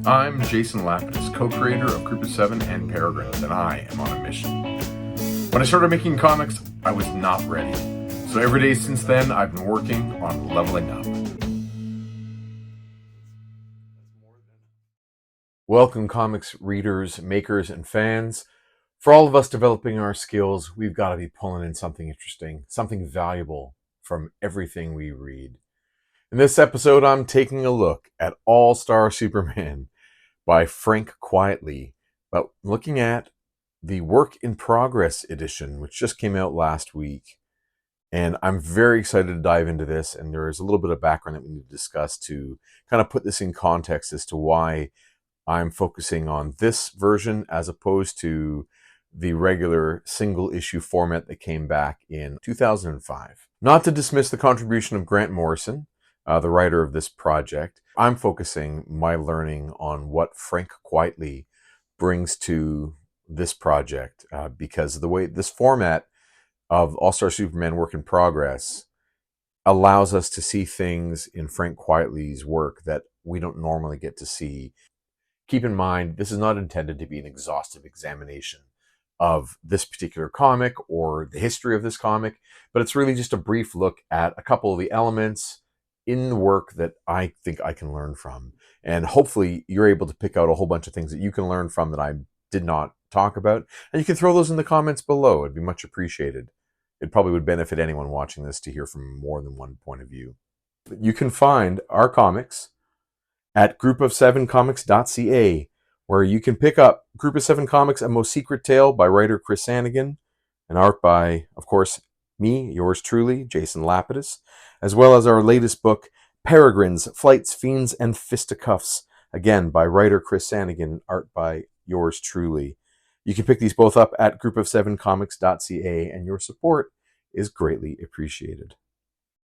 I'm Jason Lapidus, co-creator of Group of Seven and Peregrines, and I am on a mission. When I started making comics, I was not ready. So every day since then, I've been working on leveling up. Welcome, comics readers, makers, and fans. For all of us developing our skills, we've got to be pulling in something interesting, something valuable from everything we read. In this episode, I'm taking a look at All-Star Superman by Frank Quitely, but looking at the Work in Progress edition, which just came out last week. And I'm very excited to dive into this, and there is a little bit of background that we need to discuss to kind of put this in context as to why I'm focusing on this version as opposed to the regular single issue format that came back in 2005. Not to dismiss the contribution of Grant Morrison, the writer of this project. I'm focusing my learning on what Frank Quitely brings to this project because the way this format of All-Star Superman Work in Progress allows us to see things in Frank Quitely's work that we don't normally get to see. Keep in mind, this is not intended to be an exhaustive examination of this particular comic or the history of this comic, but it's really just a brief look at a couple of the elements in the work that I think I can learn from. And hopefully you're able to pick out a whole bunch of things that you can learn from that I did not talk about. And you can throw those in the comments below. It'd be much appreciated. It probably would benefit anyone watching this to hear from more than one point of view. You can find our comics at groupofsevencomics.ca, where you can pick up Group of Seven Comics, A Most Secret Tale by writer Chris Sanigan, and art by, of course, me, yours truly, Jason Lapidus, as well as our latest book, Peregrines, Flights, Fiends, and Fisticuffs, again by writer Chris Sanigan, art by yours truly. You can pick these both up at groupofsevencomics.ca, and your support is greatly appreciated.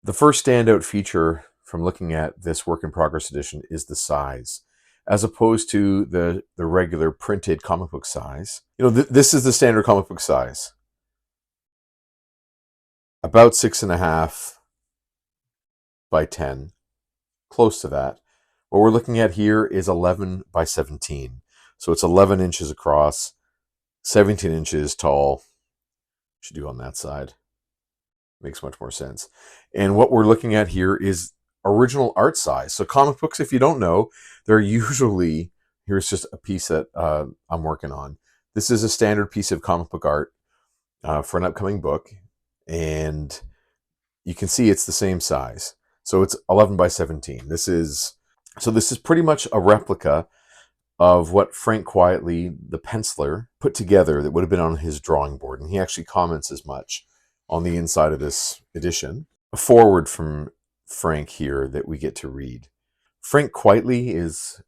The first standout feature from looking at this Work in Progress edition is the size, as opposed to the regular printed comic book size. This is the standard comic book size. About 6.5 by 10, close to that. What we're looking at here is 11 by 17. So it's 11 inches across, 17 inches tall. Should do on that side. Makes much more sense. And what we're looking at here is original art size. So comic books, if you don't know, they're usually, here's just a piece that I'm working on. This is a standard piece of comic book art for an upcoming book. And you can see it's the same size. So it's 11 by 17. This is pretty much a replica of what Frank Quitely, the penciler, put together that would have been on his drawing board. And he actually comments as much on the inside of this edition. A forward from Frank here that we get to read. Frank Quitely is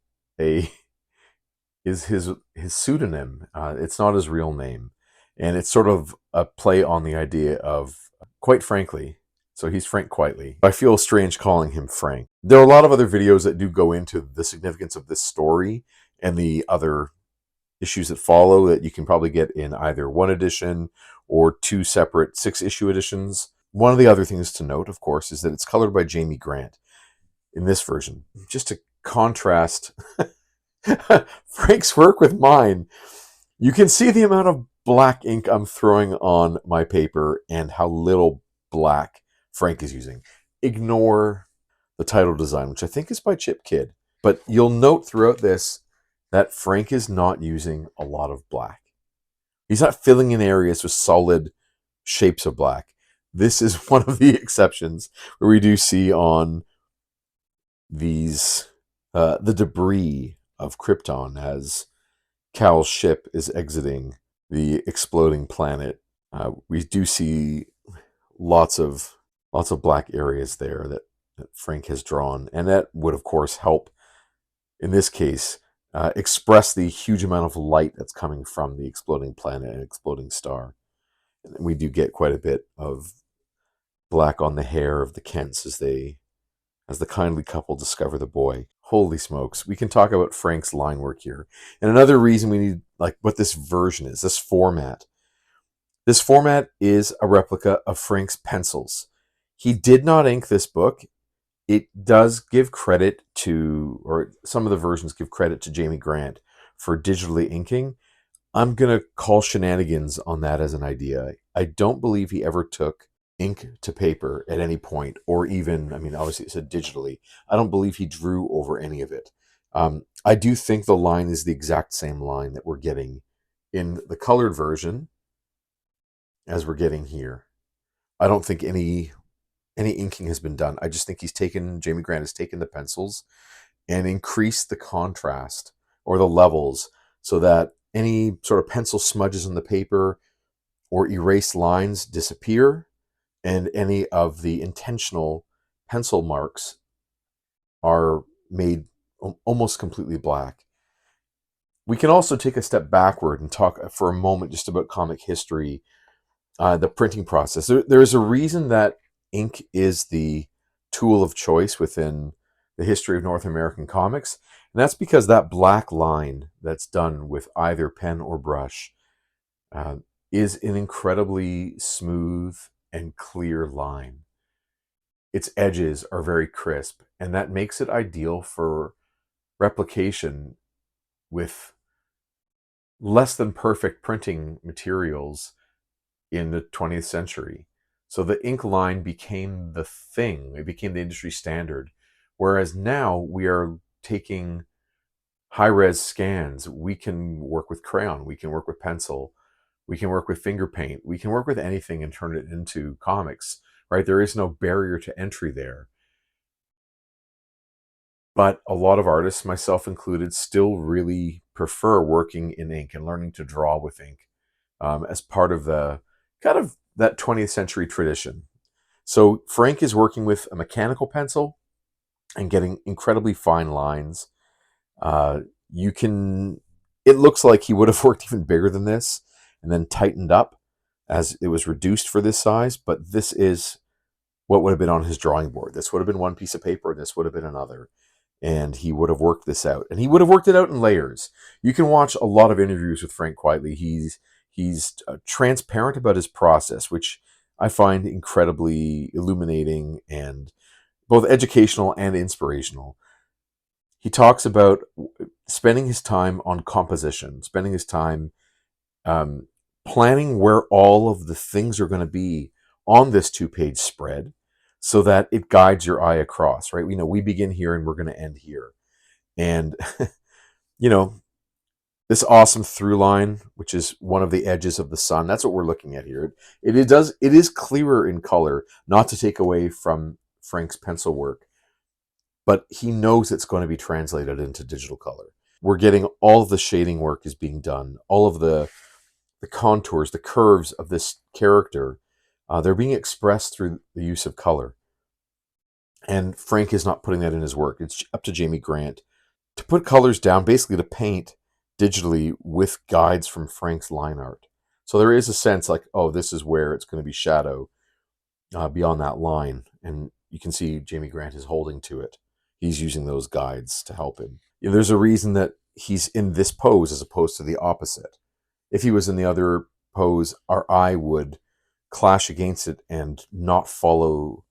his pseudonym. It's not his real name. And it's sort of a play on the idea of, quite frankly, so he's Frank Quitely. I feel strange calling him Frank. There are a lot of other videos that do go into the significance of this story and the other issues that follow that you can probably get in either one edition or two separate 6-issue editions. One of the other things to note, of course, is that it's colored by Jamie Grant in this version. Just to contrast Frank's work with mine, you can see the amount of black ink I'm throwing on my paper and how little black Frank is using. Ignore the title design, which I think is by Chip Kidd. But you'll note throughout this that Frank is not using a lot of black. He's not filling in areas with solid shapes of black. This is one of the exceptions where we do see on these the debris of Krypton as Cal's ship is exiting the exploding planet. We do see lots of black areas there that Frank has drawn, and that would, of course, help in this case express the huge amount of light that's coming from the exploding planet and exploding star. And we do get quite a bit of black on the hair of the Kents as the kindly couple discover the boy. Holy smokes. We can talk about Frank's line work here. And another reason we need, like, what this version is, this format. This format is a replica of Frank's pencils. He did not ink this book. It does give credit to, or some of the versions give credit to Jamie Grant for digitally inking. I'm going to call shenanigans on that as an idea. I don't believe he ever took ink to paper at any point, or even, I mean, obviously it said digitally. I don't believe he drew over any of it. I do think the line is the exact same line that we're getting in the colored version as we're getting here. I don't think any inking has been done. I just think Jamie Grant has taken the pencils and increased the contrast or the levels so that any sort of pencil smudges on the paper or erased lines disappear, and any of the intentional pencil marks are made almost completely black. We can also take a step backward and talk for a moment just about comic history, the printing process. There is a reason that ink is the tool of choice within the history of North American comics, and that's because that black line that's done with either pen or brush uh, is an incredibly smooth and clear line. Its edges are very crisp, and that makes it ideal for replication with less than perfect printing materials in the 20th century. So the ink line became the thing, it became the industry standard. Whereas now we are taking high res scans. We can work with crayon, we can work with pencil, we can work with finger paint, we can work with anything and turn it into comics, right? There is no barrier to entry there. But a lot of artists, myself included, still really prefer working in ink and learning to draw with ink as part of the kind of that 20th century tradition. So Frank is working with a mechanical pencil and getting incredibly fine lines. Uh, you can, it looks like he would have worked even bigger than this and then tightened up as it was reduced for this size, but this is what would have been on his drawing board. This would have been one piece of paper, and this would have been another. And he would have worked this out, and he would have worked it out in layers. You can watch a lot of interviews with Frank Quietly. He's transparent about his process, which I find incredibly illuminating and both educational and inspirational. He talks about spending his time on composition, spending his time um, planning where all of the things are going to be on this 2-page spread so that it guides your eye across, right? We know we begin here and we're going to end here. And, you know, this awesome through line, which is one of the edges of the sun, that's what we're looking at here. It is clearer in color, not to take away from Frank's pencil work, but he knows it's going to be translated into digital color. We're getting all of the shading work is being done, all of the contours, the curves of this character, they're being expressed through the use of color. And Frank is not putting that in his work. It's up to Jamie Grant to put colors down, basically to paint digitally with guides from Frank's line art. So there is a sense like, oh, this is where it's going to be shadow beyond that line. And you can see Jamie Grant is holding to it. He's using those guides to help him. You know, there's a reason that he's in this pose as opposed to the opposite. If he was in the other pose, our eye would clash against it and not follow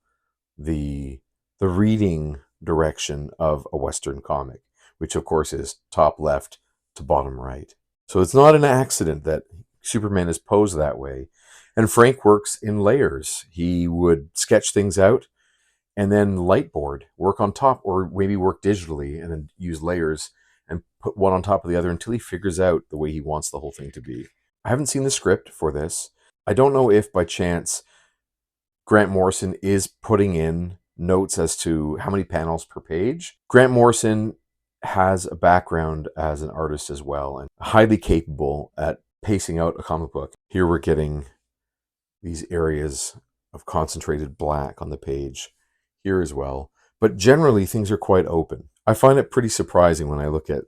the reading direction of a Western comic, which of course is top left to bottom right. So it's not an accident that Superman is posed that way. And Frank works in layers. He would sketch things out and then lightboard, work on top, or maybe work digitally and then use layers and put one on top of the other until he figures out the way he wants the whole thing to be. I haven't seen the script for this. I don't know if by chance Grant Morrison is putting in notes as to how many panels per page. Grant Morrison has a background as an artist as well and highly capable at pacing out a comic book. Here we're getting these areas of concentrated black on the page here as well. But generally, things are quite open. I find it pretty surprising when I look at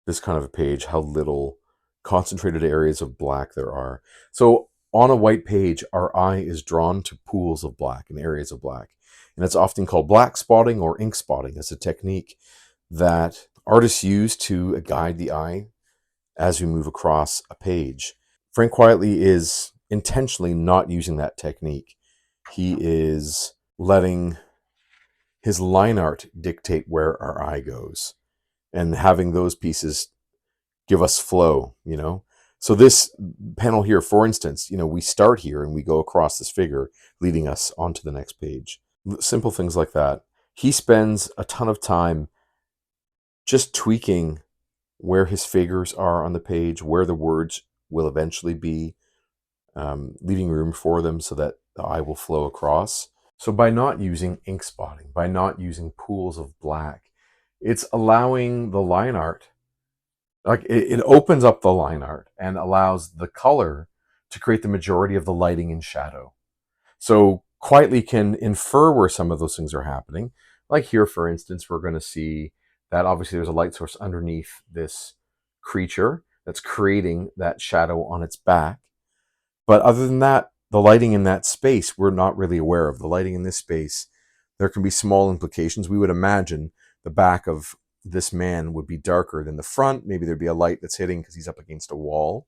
this kind of a page how little concentrated areas of black there are. So on a white page, our eye is drawn to pools of black and areas of black. And it's often called black spotting or ink spotting. It's a technique that artists use to guide the eye as we move across a page. Frank Quietly is intentionally not using that technique. He is letting his line art dictate where our eye goes, and having those pieces give us flow, So this panel here, for instance, we start here and we go across this figure, leading us onto the next page. Simple things like that. He spends a ton of time just tweaking where his figures are on the page, where the words will eventually be, leaving room for them so that the eye will flow across. So by not using ink spotting, by not using pools of black, it's allowing the line art, like it opens up the line art and allows the color to create the majority of the lighting and shadow. So quietly can infer where some of those things are happening. Like here, for instance, we're going to see that obviously there's a light source underneath this creature that's creating that shadow on its back. But other than that, the lighting in that space, we're not really aware of. The lighting in this space, there can be small implications. We would imagine the back of this man would be darker than the front. Maybe there'd be a light that's hitting because he's up against a wall.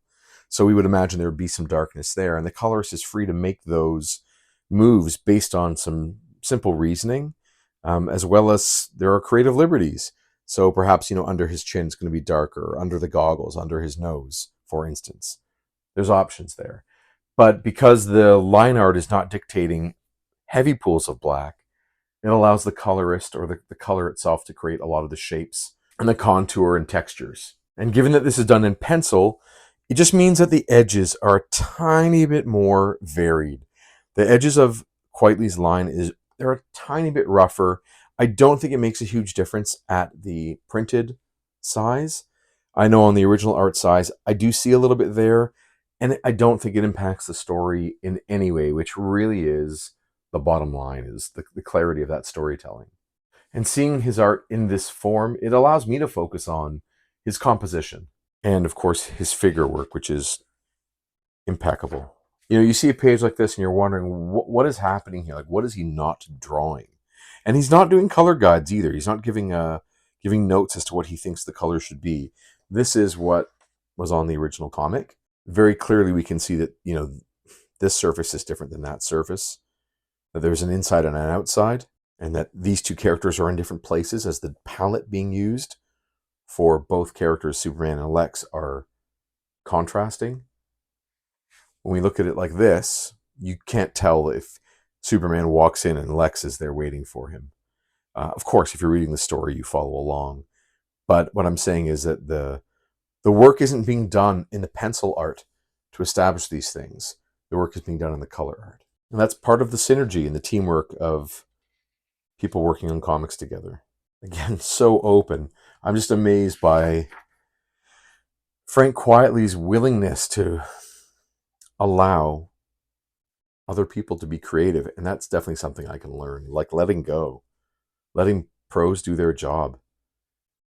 So we would imagine there would be some darkness there. And the colorist is free to make those moves based on some simple reasoning, as well as there are creative liberties. So perhaps, under his chin it's going to be darker, under the goggles, under his nose, for instance. There's options there. But because the line art is not dictating heavy pools of black, it allows the colorist or the color itself to create a lot of the shapes and the contour and textures. And given that this is done in pencil, it just means that the edges are a tiny bit more varied. The edges of Quitely's line they're a tiny bit rougher. I don't think it makes a huge difference at the printed size. I know on the original art size, I do see a little bit there, and I don't think it impacts the story in any way, which really is the bottom line, is the clarity of that storytelling. And seeing his art in this form, it allows me to focus on his composition and, of course, his figure work, which is impeccable. You see a page like this and you're wondering, what is happening here? Like, what is he not drawing? And he's not doing color guides either. He's not giving notes as to what he thinks the color should be. This is what was on the original comic. Very clearly we can see that, this surface is different than that surface, that there's an inside and an outside, and that these two characters are in different places as the palette being used for both characters, Superman and Lex, are contrasting. When we look at it like this, you can't tell if Superman walks in and Lex is there waiting for him. Of course, if you're reading the story, you follow along. But what I'm saying is that the work isn't being done in the pencil art to establish these things. The work is being done in the color art. And that's part of the synergy and the teamwork of people working on comics together. Again, so open. I'm just amazed by Frank Quitely's willingness to allow other people to be creative. And that's definitely something I can learn, like letting go, letting pros do their job.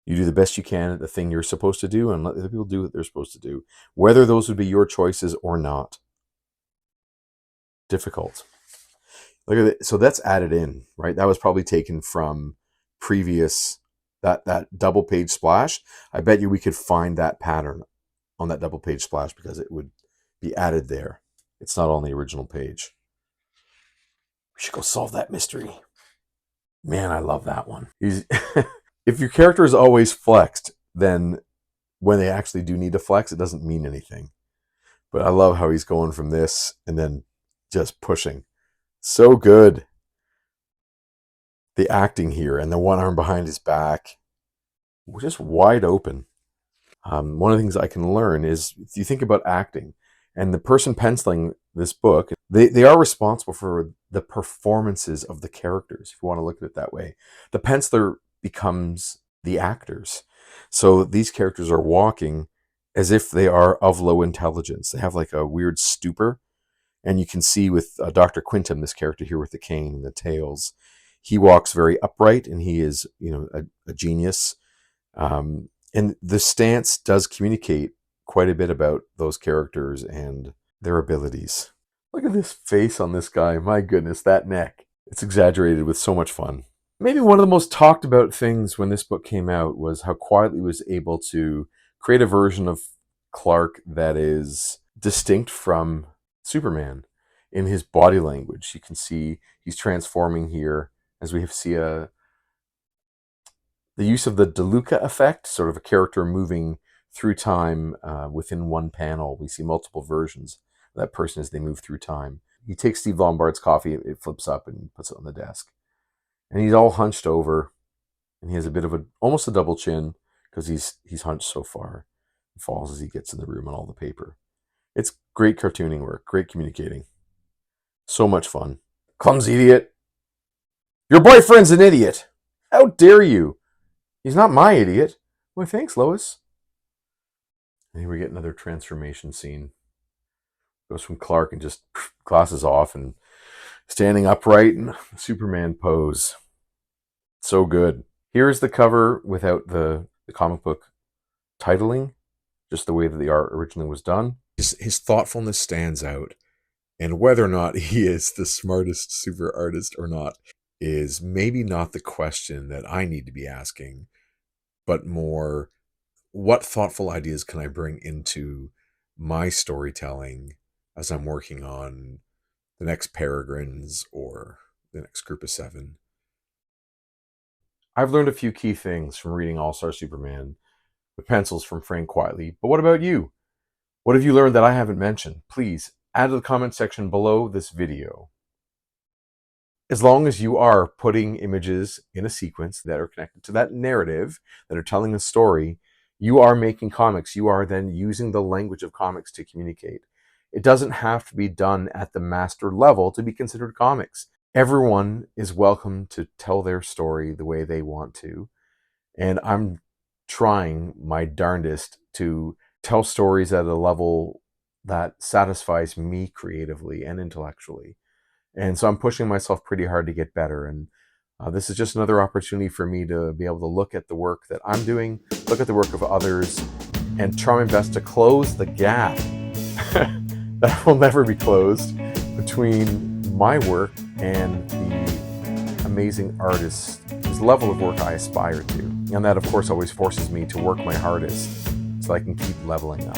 You do the best you can at the thing you're supposed to do and let other people do what they're supposed to do, whether those would be your choices or not. Difficult. Look at it. So that's added in, right? That was probably taken from previous, that double page splash. I bet you we could find that pattern on that double page splash because it would be added there. It's not on the original page. We should go solve that mystery. Man, I love that one. If your character is always flexed, then when they actually do need to flex, it doesn't mean anything. But I love how he's going from this and then just pushing. So good. The acting here and the one arm behind his back, just wide open. One of the things I can learn is if you think about acting and the person penciling this book, they are responsible for the performances of the characters, if you want to look at it that way. The penciler becomes the actors. So these characters are walking as if they are of low intelligence. They have like a weird stupor. And you can see with Dr. Quintum, this character here with the cane and the tails, he walks very upright and he is, a genius. And the stance does communicate quite a bit about those characters and their abilities. Look at this face on this guy. My goodness, that neck. It's exaggerated with so much fun. Maybe one of the most talked about things when this book came out was how Quitely was able to create a version of Clark that is distinct from Superman in his body language. You can see he's transforming here as we see a The use of the DeLuca effect, sort of a character moving through time within one panel. We see multiple versions of that person as they move through time. He takes Steve Lombard's coffee, it flips up and puts it on the desk. And he's all hunched over, and he has a bit of almost a double chin because he's hunched so far. He falls as he gets in the room on all the paper. It's great cartooning work, great communicating. So much fun. Clumsy idiot. Your boyfriend's an idiot. How dare you? He's not my idiot. Why, thanks, Lois. And here we get another transformation scene. Goes from Clark and just glasses off and standing upright in Superman pose. So good. Here's the cover without the comic book titling, just the way that the art originally was done. His thoughtfulness stands out. And whether or not he is the smartest super artist or not is maybe not the question that I need to be asking, but more, what thoughtful ideas can I bring into my storytelling as I'm working on the next Peregrines or the next Group of Seven? I've learned a few key things from reading All-Star Superman with pencils from Frank Quitely, but what about you? What have you learned that I haven't mentioned? Please add to the comment section below this video. As long as you are putting images in a sequence that are connected to that narrative, that are telling a story, you are making comics. You are then using the language of comics to communicate. It doesn't have to be done at the master level to be considered comics. Everyone is welcome to tell their story the way they want to. And I'm trying my darndest to tell stories at a level that satisfies me creatively and intellectually. And so I'm pushing myself pretty hard to get better. And this is just another opportunity for me to be able to look at the work that I'm doing, look at the work of others, and try my best to close the gap that will never be closed between my work and the amazing artists whose level of work I aspire to. And that, of course, always forces me to work my hardest so I can keep leveling up.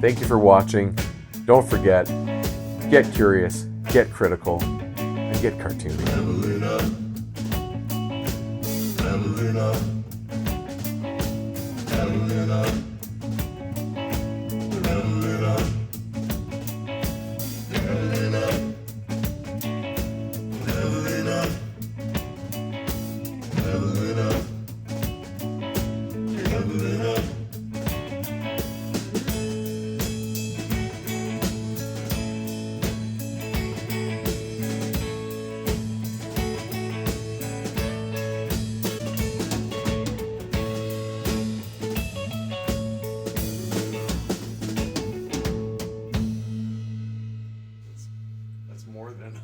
Thank you for watching. Don't forget, get curious, get critical, and get cartoony. Level it up. Level it up. Level it up. Level it up. Level it up. Level it up. Level it up. Level it up. That's more than enough.